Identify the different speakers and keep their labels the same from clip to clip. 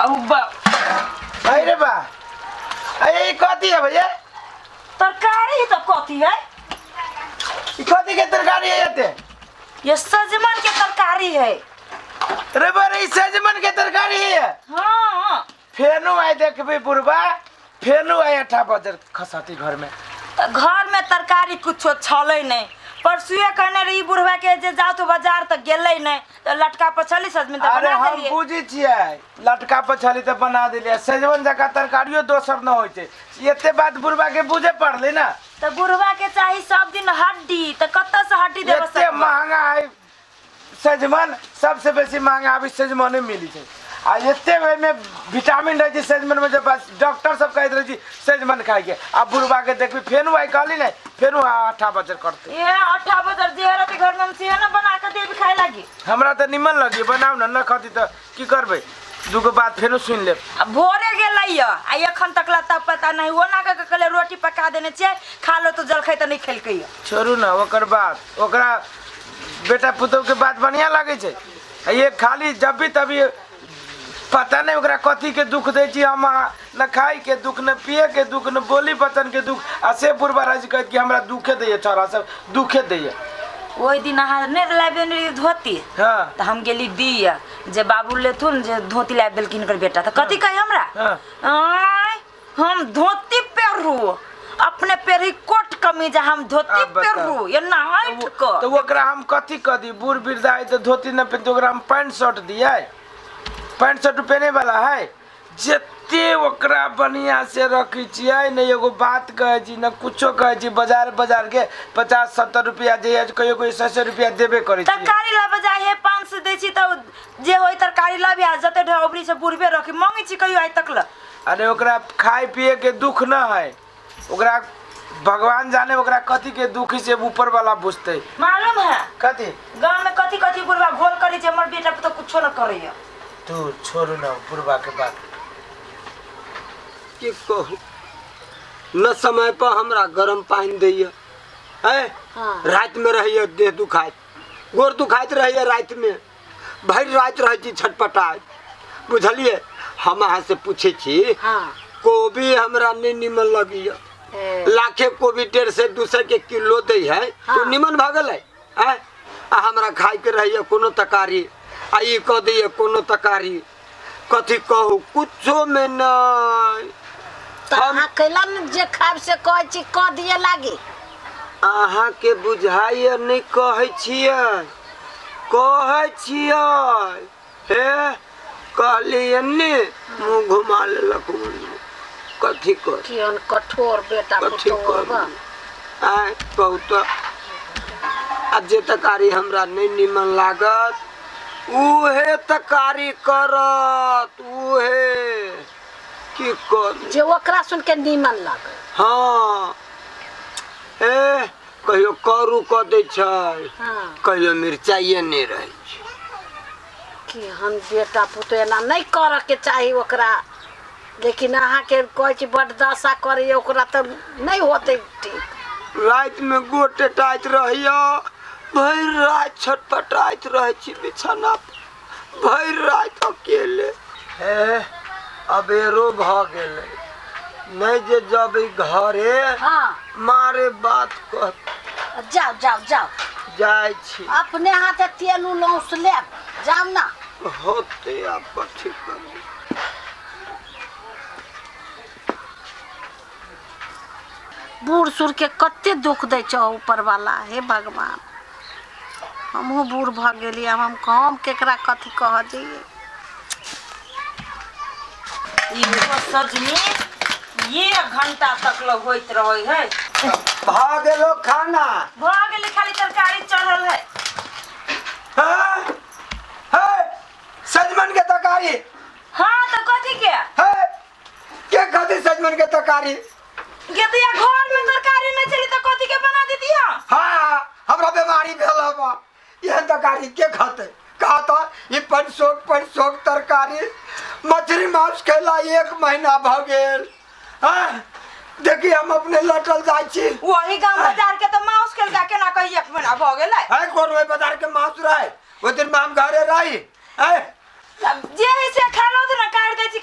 Speaker 1: अरे बा अरे कथी है भैया?
Speaker 2: तरकारी तो कथी है?
Speaker 1: कथी के तरकारी है?
Speaker 2: ये सजमन के तरकारी है।
Speaker 1: अरे बारे सजमन के तरकारी है।
Speaker 2: हाँ
Speaker 1: फेनु आए देखबे बुढ़बा, फेनु आए 8 बजे खसाती घर में।
Speaker 2: घर में तरकारी कुछ छले नहीं। परसुए कहने रही बुढ़वा के जे जाओ तो बाजार तक गेले नहीं तो लटका पछली सजमन तो
Speaker 1: अरे
Speaker 2: बना
Speaker 1: हम
Speaker 2: देलिए।
Speaker 1: बुझी छियै लटका पछली तो बना दिलिए। सजमन जका तरकारियो दोसर न होय छै। एते बात बुढ़वा के बुझे पड़ले ना।
Speaker 2: तो बुढ़वा के चाहिए सब दिन हड्डी तो कत्ता से हड्डी देबे सकबा?
Speaker 1: एते महंगा है सजमन, सबसे बेसी महंगा अभी सजमने मिली छै। आ एते में विटामिन रहे छै सजमन में, जब डॉक्टर सब कहत रहे छै सजमन खाए के। अब बुढ़वा के देखबी फेनु आई कहली नहीं, फेनु 8 बजे करते।
Speaker 2: ये 8 बजे जेहरा के घर में हम से ना बना के देबे खाए लागी।
Speaker 1: हमरा त निमन लगी बनाऊ न खती त की करबे। दुगो बात फेनु सुन ले।
Speaker 2: भोरे गेलै आ एखन तक ला तब पता नहीं वो ना के कहले रोटी पका देने छै खा लो तो जलखै त नहीं खेलकै।
Speaker 1: छोड़ू ना ओकर बात, ओकरा बेटा पुतौ के बात बढ़िया लगे छै। ये खाली जब भी तभी पता नहीं ओकरा कथी के दुख दे छी हम। न खाई के दुख, न पिए के दुख, न बोली बचन के दुख। आ से बुढ़बा राज कहत कि हमरा दुखे दैए, छोरा सब दुखे दैए।
Speaker 2: ओइ दिन अहाँ ने लाबे ने धोती।
Speaker 1: हां
Speaker 2: त हम गेली दिया जे बाबू लेथुन जे धोती लाब देलकिन कर बेटा त कथी कहे हमरा? आय हम धोती पेरू अपने पेरी कोट कमीज हम धोती पेरू ये ना हाइट को।
Speaker 1: तो ओकरा हम कथी क दी? बूढ़ वृद्धा है तो धोती न पहन तो ओकरा हम पैंट शर्ट दिए। पैंट शर्ट पहने वाला है जते ओकरा बढ़िया से रखी छियै। न एगो बात कहे छी न कुछो कहे छी। बाजार के 50-70 रुपया जे कहियो कोई 100 रुपया देबे करे छी।
Speaker 2: तरकारी ला बजाय है 500 दै छी त जे होय तरकारी ला भी जते ढोबरी से बुढ़बे रखी मांगे छी कहियो आइ तक ला।
Speaker 1: अरे ओकरा खाए पिए के दुख न है, ओकरा भगवान जाने ओकरा कथी के दुख से ऊपर वाला बुझते।
Speaker 2: मालूम है
Speaker 1: कथी
Speaker 2: गांव में कथी कथी बुढ़वा घोल करी जे हमर बेटा तो कुछो न करैया।
Speaker 1: तू छोड़ू ना बुढ़वा के बात।
Speaker 3: की कहू न समय पर हमरा गरम पानी दैया है। रात में रहिए देह दुखाइत, गोर दुखाइत रहिए रात में, भरि रात रह छी छटपटाइत। बुझलिए हम अहाँ से पूछे छी कोबी हमरा नहीं निमन लगिया। लाखे कोबी 1.5 से 200 के किलो दै है तो निमन भ गेलै। आ हमरा खाए के रहिए कोनो तरकारी आ ई कह दैए कोनो तरकारी। कथी कहू कुछो में नहीं।
Speaker 4: हम कैलन जे खाब से कह छी क दिए लागी।
Speaker 3: अहाँ के बुझाइए नहीं कहै छियै हे कहलिए ने मुंह घुमा लेलक। कथी कर
Speaker 4: केहन कठोर बेटा पुतौबा।
Speaker 3: आय बहुत आ जे तरकारी हमरा नहीं निमन लागत उहे तरकारी करत उहे की कर
Speaker 4: जे ओकरा सुन के निमन लागे।
Speaker 3: हाँ ए कहियो करू क दै छै, कहियो मिर्चाइए नहीं रहे छै।
Speaker 4: कि हम बेटा पुतो एना नहीं कर के चाही ओकरा, लेकिन अहाँ के कहै छी बड दशा करे ओकरा त नहीं होते ठीक।
Speaker 3: रात में गोटे टाइत रहिया, भर रात छटपटाइत रहे छी बिछाना पर, भर रात अकेले। हे अबेरो भ गेले नहीं जे जब घरे मारे बात कह।
Speaker 4: जाओ जाओ जाओ
Speaker 3: जाय छी
Speaker 4: अपने हाथे तेल लौस ले जाओ ना।
Speaker 3: होते आप कथी कर
Speaker 4: बूढ़ सूढ़ के कते दुख दे छ ऊपर वाला। हे भगवान हमहू बूढ़ भ गेली, अब हम काम केकरा कथी कह दिए।
Speaker 2: सजनी 1 घंटा तक लग होइत रहे है।
Speaker 3: भाग गेलो खाना
Speaker 2: भ गेले खाली तरकारी चढ़ल है।
Speaker 3: सजमन के तरकारी।
Speaker 2: हां तो कथी के
Speaker 3: के खाती सजमन के तरकारी?
Speaker 2: गेदिया घर में तरकारी नहीं चली तो कथी के बना देती है?
Speaker 3: हाँ हमरा बीमारी भेल बा, यह तरकारी के खाते? कहता ये पंचोक तरकारी मछली मांस खेला 1 महीना भ गेल। देखिए हम अपने लटल जाय छी।
Speaker 2: वही गांव बाजार के तो मांस खेल जा के ना कही 1 महीना भ गेलै।
Speaker 3: है कोन वही बाजार के मांस रहे ओ दिन हम घरे रही।
Speaker 2: जे से खा लो तो ना काट दे छी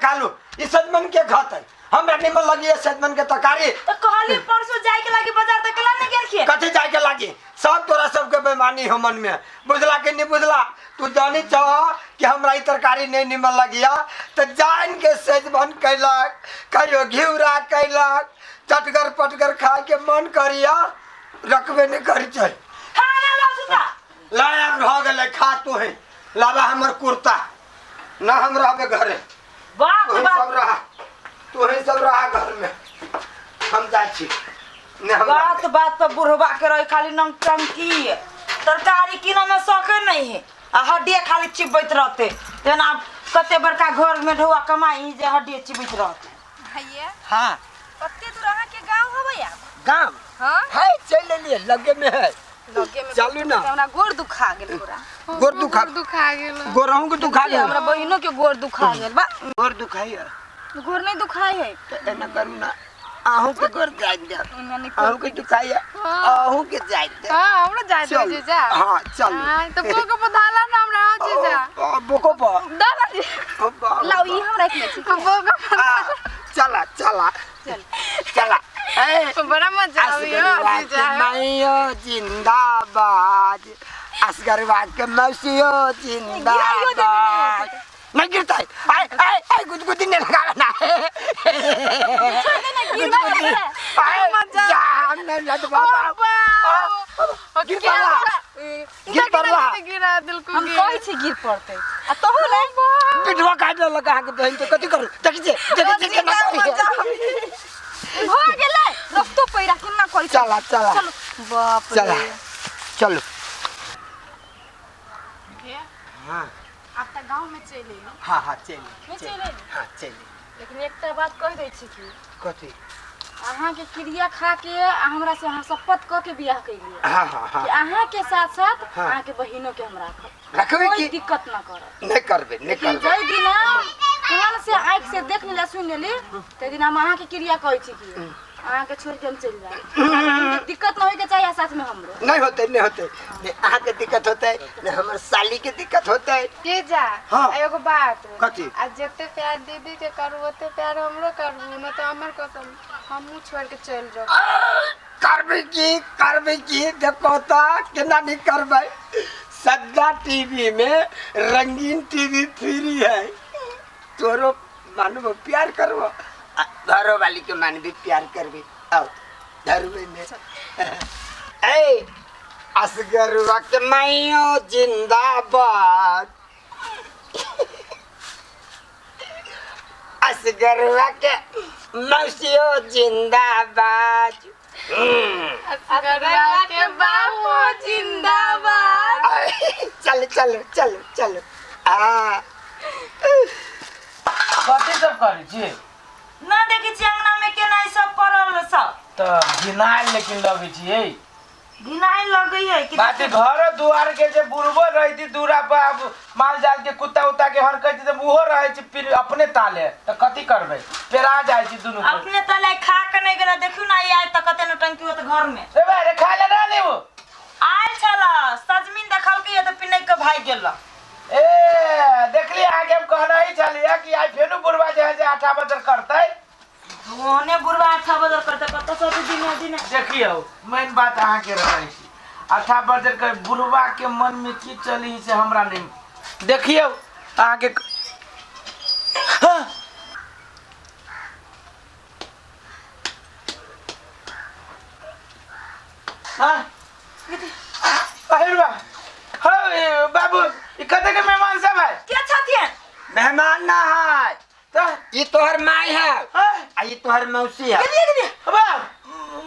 Speaker 3: खा लू ई सजमन के खाते हमरा निमन लगी है सजमन के तरकारी
Speaker 2: तो कहली परसों जाए के लागी बाजार तक ला नहीं गेल खिए
Speaker 3: कथी जाए के लागी सब तोरा सबके बेईमानी हो मन में बुझला के नहीं बुझला तू जानी चाह कि हमरा ई तरकारी नहीं निमन लगिया तो जान के सजमन कैलक कहियो घिउरा कैलक चटगर पटगर खा के मन करिया रखबे नहीं करी चाहिए
Speaker 2: हां ना ला सुता
Speaker 3: ला यार हो गेले खा तू है लावा हमर कुर्ता ना हम रहबे घरे
Speaker 2: बाप
Speaker 3: तू ही
Speaker 2: बाप
Speaker 3: सब रहा तू ही सब रहा घर में हम जाए छी ने हम
Speaker 2: बात बात पर बुढ़वा के रही खाली नमटंकी तरकारी किनो में सके नहीं है आ हड्डी खाली चिबैत रहते जना कते बड़का घर में ढोआ कमाई जे हड्डी चिबैत रहते
Speaker 5: भैया
Speaker 3: हां
Speaker 5: कते दूर अहाँ के गांव हो भैया
Speaker 3: गांव
Speaker 5: हां
Speaker 3: है चल लिए लगे में है
Speaker 5: लगे में
Speaker 3: चलू ना
Speaker 5: हमरा गोर दुखा गेल पूरा
Speaker 3: गोर दुखा
Speaker 5: गेल
Speaker 3: गोरहू के दुखा गेल
Speaker 5: हमरा बहिनो के गोर दुखा गेल बा
Speaker 3: गोर दुखाई है
Speaker 5: गोर नहीं दुखाई है
Speaker 3: तो एना करू ना आहू के गोर जाय दे
Speaker 5: यानी
Speaker 3: आहू के दुखाई है आहू के जाय दे
Speaker 5: हां हमरा जाय दे
Speaker 3: चल।
Speaker 5: जीजा
Speaker 3: हां चल
Speaker 5: हां तो बोको पधाला ना हमरा हो जीजा
Speaker 3: बोको पा
Speaker 5: दादा जी लाओ ई हमरा एक लेछि बोको
Speaker 3: चला चला
Speaker 5: चल
Speaker 3: चला ए
Speaker 5: बड़ा मजा आवियो जीजा
Speaker 3: माइयो जिंदाबाद असगरवा के मौसियो जिंदाबाद नहीं गिरता है आए आए आए गुदगुदी ने लगा ना आए मजा जान ने लट बाबा गिर पड़ला
Speaker 5: गिरा दिल को
Speaker 2: हम कहि छी गिर पड़ते आ तोहू नहीं
Speaker 3: पिटवा काट लगा के बहन तो कथि करू देखि जे केना करी
Speaker 5: हो गेलै रफ्तो पैरा केना कहि
Speaker 3: चला चला
Speaker 5: बाप
Speaker 3: चला चलो हां
Speaker 5: आप त गांव में चले
Speaker 3: हां हां चली
Speaker 5: चले
Speaker 3: हां चली
Speaker 5: लेकिन एकटा बात कह दै छी कि
Speaker 3: कथि
Speaker 5: अहाँ के क्रिया खा के हमरा से अहाँ शपथ क के बियाह कैलिए
Speaker 3: हां हां हां
Speaker 5: कि अहाँ के साथ साथ
Speaker 3: हाँ।
Speaker 5: अहाँ के बहिनों के हम राखब
Speaker 3: रखबे
Speaker 5: कोई
Speaker 3: की
Speaker 5: दिक्कत ना करब
Speaker 3: नहीं करबे नहीं
Speaker 5: लेकिन
Speaker 3: करबे
Speaker 5: जय दिन कान से आँख से देख लेला सुन लेली ते दिन हम अहाँ के क्रिया कहै छी कि अहाँ के छोड़ के हम चल जाए दिक्कत ना होय के चाहिए साथ में हमरो
Speaker 3: नहीं होते नहीं अहाँ के दिक्कत होते नहीं हमर साली के दिक्कत होते
Speaker 6: के जा
Speaker 3: हाँ।
Speaker 6: एगो बात
Speaker 3: कथी
Speaker 6: आज जते प्यार दीदी के करू ओते प्यार हमरो करू न तो हमर कसम हमहू छोड़ के चल जाओ
Speaker 3: करबे की देखो तो केना नहीं करबे सदा टीवी में रंगीन टीवी फ्री है तोरो मानबो प्यार करबो घरो वाली के मानबी प्यार करबी आओ धरबे में ए असगर वक्त माइयो जिंदाबाद असगर वक्त मौसियो जिंदाबाद
Speaker 6: असगरवा के बाबू जिंदाबाद
Speaker 3: चल चल चल चल आ
Speaker 1: कथी सब करै छी
Speaker 2: ना देखि छी अंगना में केना ई सब पड़ल सब
Speaker 1: त घिनाइ लेकिन लगै छी ए
Speaker 2: घिनाई लगई है कि
Speaker 1: बाटे घर दुआर के जे बुढ़बो रहती दूरा पर अब माल जाल के कुत्ता उत्ता के हरकत जे उहो रहे छी फिर अपने ताले त कथी करबै पेरा जाइ छी दुनु को
Speaker 2: अपने तले खा के नहीं गेला देखियो ना आय त कते नटंकी होत घर में
Speaker 1: ए भाई रे खा ले ना लेबो
Speaker 2: आयल छला सजमीन देखल के त पिनै के भाई गेल
Speaker 1: ए देखली आगे हम कहना ही चलिया कि आई फेनु बुढ़वा जे 8 बजे करतै
Speaker 2: ओने बुढ़वा 8 बजे करते कत सब दिन
Speaker 1: देखियो मेन बात अहाँ के रहै छी 8 बजे के बुढ़वा के मन में की चली से हमरा नहीं देखियो अहाँ के हां अहिरवा हो बाबू ई कते के मेहमान सब है
Speaker 2: के छथिन
Speaker 3: मेहमान ना है
Speaker 1: तो
Speaker 3: ये तोहर माई है
Speaker 1: हां
Speaker 3: आ ये तोहर मौसी है
Speaker 2: गेलिए
Speaker 1: बा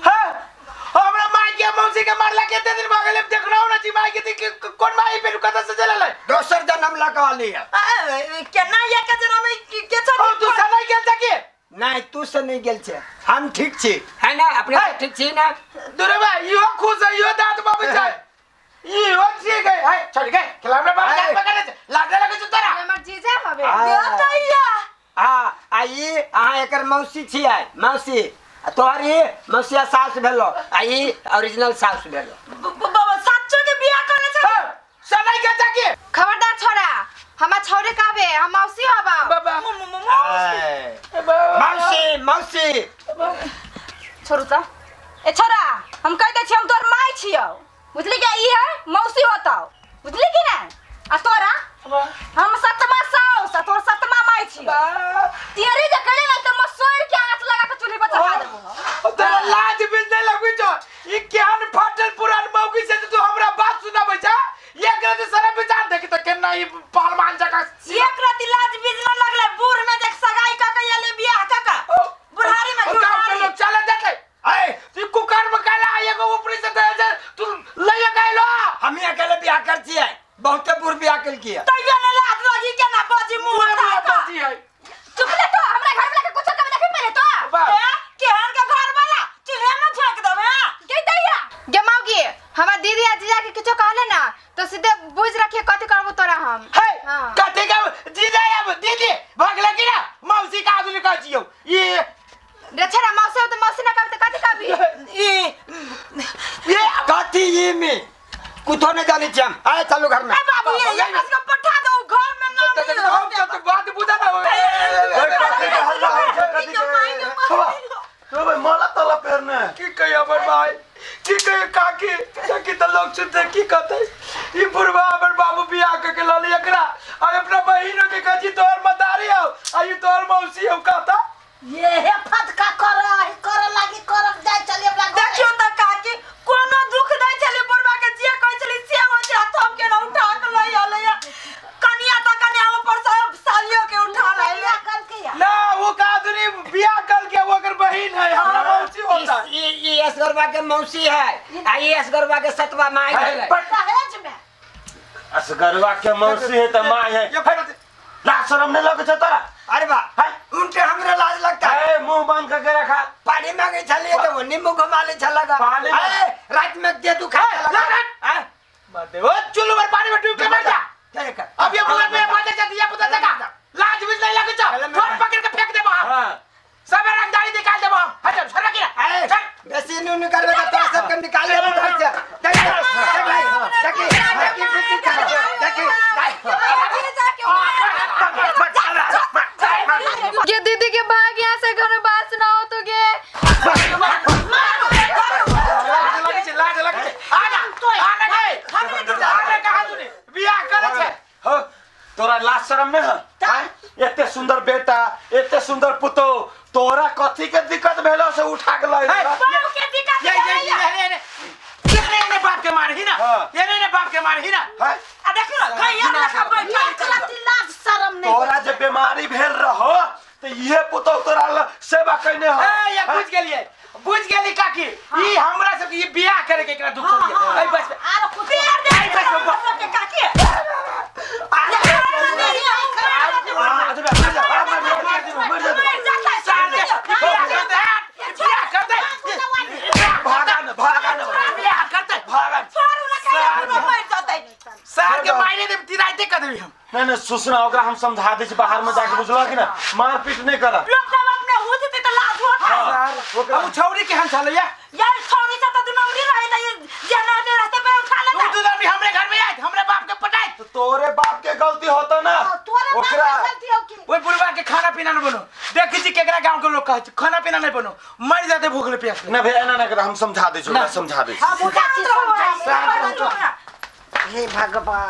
Speaker 1: हां हमरा माई के मौसी के मारला केते दिन भागले देखना ना जी माई के कोन माई पे कत से चलल
Speaker 3: दोसर जन्म लगा लिया
Speaker 2: केना या के जना में के
Speaker 1: ओ तू
Speaker 2: छथिन
Speaker 1: सनै गेल तके
Speaker 3: नहीं तू से नहीं गेल छे हम ठीक छी है ना अपने
Speaker 1: है।
Speaker 3: ठीक छी ना
Speaker 1: दुरे भाई यो खुश है यो दांत बाबू छै यो ठीक है हाय छोड़ गए खिलावना बाबू
Speaker 3: है।
Speaker 1: दांत पकड़े लागे लगे तू तोरा
Speaker 6: हमर जीजा हवे
Speaker 2: देवतैया
Speaker 3: हां आई अहाँ एकर मौसी छी आई मौसी आ तोहरी मौसिया सास भेलो आई ओरिजिनल सास भेलो
Speaker 2: बाबा सच्चो के बियाह करे छ
Speaker 1: सनै गेल तके
Speaker 6: खबरदार छोरा हमार छौरे कहबे हम मौसी हबा
Speaker 1: बाबा
Speaker 3: मौसी मौसी
Speaker 5: छोरू त ए छोरा हम कह दे छी हम तोर माय छियो बुझली क्या ई है मौसी होताओ बुझली कि ना आ तोरा हम सतमा साउस तोर सतमा माय छियो तेरी जे कहे ना त मसोर के हाथ लगा के चूल्ही पर चढ़ा देबो
Speaker 1: तेरा लाज भी नहीं लगई छ ई ज्ञान फाटल पुरान मौगी से तू हमरा बात सुना बचा एक रात सारा विचार देखि त केना ई पहलवान जगह
Speaker 2: एक राती लाज बीज न लगले बूढ़ में देख सगाई का ले बियाह का बुढ़ारी में
Speaker 1: गांव के लोग चले देखे ए तू कुकर में काला एगो ऊपरी से दे तू ले गइलो
Speaker 3: हम अकेले बियाह कर छिए बहुते बुर बियाह कर किया
Speaker 2: तैयो न लाज लगी के ना बाजी मुंह
Speaker 1: बाजी है
Speaker 5: चुप ले तो हमरा घर में लाके कुछ कब देखे मेरे तो
Speaker 2: केहन के घर वाला चूल्हे में झांक देबे
Speaker 5: के दैया
Speaker 6: गमाओगी हमार दीदी आ जीजा के कुछ कहले ना तो सीधे बुझ रखिए कथी करबो तोरा हम
Speaker 1: है
Speaker 6: हां
Speaker 1: कते का जीजा अब दीदी भागले कि ना मौसी का आदमी कह छियो ये
Speaker 6: रे छरा मौसी हो तो मौसी ना कहते कथी कहबी
Speaker 3: ये कथी ये में कुछो नहीं जानी छी हम आए चलो घर में
Speaker 2: ए बाबू ये इसको पठा दो घर में ना मिलो
Speaker 1: हम तो बात बुझा ना
Speaker 7: तो भाई माला तला पेरने
Speaker 1: की कही हमर भाई की कही काकी त लोग सुनते की कहते ई बुढ़वा हमर बाबू बियाह के लली एकरा आ अपना बहिनो के कजी तोर मदारी हो आ ई तोर मौसी हो कहता
Speaker 4: ये हे फटका कर लागी कर जाय चली अपना
Speaker 2: देखियो त काकी कोनो दुख दै चली बुढ़वा के जे कह चली से हो जा हम के ना उठा के लई आले कनिया त कनिया ऊपर सब सालियों के उठा ले
Speaker 4: कर के या
Speaker 1: ना वो का आदमी बियाह कर के वो अगर बहिन है हमरा मौसी होता
Speaker 3: ये असगरवा के मौसी है आ ये असगरवा के सतवा माई है
Speaker 4: दहेज में
Speaker 7: असगरवा के मौसी है त मां है
Speaker 1: ये फाइल
Speaker 7: लाज शर्म नहीं लगे छ तोरा
Speaker 3: अरे वाह उनके हमरे लाज लगता है
Speaker 7: ए मुंह बंद करके रखा
Speaker 3: पानी मांगे चलिए तो वो नींबू घुमा ले चलेगा
Speaker 7: पानी में-
Speaker 3: अरे रात में दे तू खा
Speaker 1: बात वो चुल्लू पर पानी में डूब के मर जा अब ये बुआ में बात कर दिया पता चला लाज भी नहीं लगे छ ठोट पकड़ के फेंक दे वहां
Speaker 7: हां
Speaker 1: सब रंग दाढ़ी निकाल दे वहां हट सर रखी
Speaker 3: अरे बेसी नून करवे तो तोरा सब के निकाल ले घर से
Speaker 6: ये दीदी के भाग यहाँ से घर में बात सुनाओ तो गे
Speaker 1: लाज लगे आना कहा तूने बियाह करे छे
Speaker 7: हो तोरा लाज शर्म नहीं है एते सुंदर बेटा एते सुंदर पुतो तोरा कथी के दिक्कत भेलो से उठा के लाई
Speaker 2: बाबू के दिक्कत
Speaker 1: ये ने बाप के मार ही ना ये ने बाप के मार ही ना
Speaker 2: आ देखियो कहिया रखा बैठा
Speaker 4: लाज शरम नहीं
Speaker 7: तोरा जे बीमारी भेल रहो तो ये पुतो तोरा सेवा कइने हो
Speaker 1: ए ये बुझ गेली काकी ई हमरा सब के ये बियाह करे के एकरा दुख छोड़ी ए बस
Speaker 4: आर कुछ
Speaker 2: के काकी
Speaker 1: साल के मायने दे तिराइते कर देबी हम
Speaker 7: नहीं सुसना ओकरा हम समझा दे छी बाहर में जाके बुझला कि ना मार पीट नहीं करा
Speaker 2: लोग सब अपने होते ते लाज होता
Speaker 1: अब छौरी के हम चले
Speaker 2: यार छोरी से तो तू नौरी रही त ये जना ने रास्ते पे उठा लेता
Speaker 1: तू तो भी हमरे घर में आए हमरे बाप के पटाई
Speaker 7: तो तोरे बाप के गलती होता ना
Speaker 4: तोरे
Speaker 7: ओकरा
Speaker 4: गलती हो की
Speaker 1: ओए बुढ़वा के खाना पीना न बनो देखी छी केकरा गांव के लोग कहै खाना पीना नहीं बनो मर जाते भूख ले प्यास
Speaker 7: ना भैया ना कर हम समझा दे छी समझा दे छी
Speaker 4: हम बुझा छी
Speaker 2: शांत रहो
Speaker 4: हे भगवान